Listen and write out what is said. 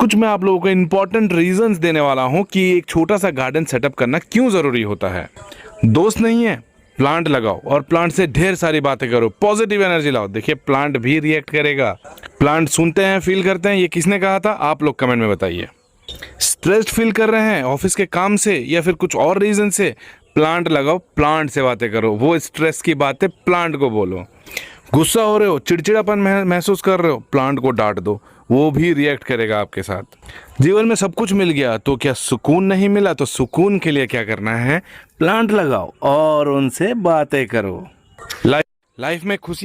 कुछ मैं आप लोगों को इंपॉर्टेंट रीजंस देने वाला हूं कि एक छोटा सा गार्डन सेटअप करना क्यों ज़रूरी होता है। दोस्त नहीं है, प्लांट लगाओ और प्लांट से ढेर सारी बातें करो, पॉजिटिव एनर्जी लाओ। देखिए प्लांट भी रिएक्ट करेगा। प्लांट सुनते हैं, फील करते हैं। ये किसने कहा था? आप लोग कमेंट में बताइए। स्ट्रेस्ड फील कर रहे हैं ऑफिस के काम से या फिर कुछ और रीजन से, प्लांट लगाओ, प्लांट से बातें करो, वो स्ट्रेस की बातें प्लांट को बोलो। गुस्सा हो रहे हो, चिड़चिड़ापन महसूस कर रहे हो, प्लांट को डांट दो, वो भी रिएक्ट करेगा आपके साथ। जीवन में सब कुछ मिल गया तो क्या सुकून नहीं मिला? तो सुकून के लिए क्या करना है? प्लांट लगाओ और उनसे बातें करो। लाइफ में खुशी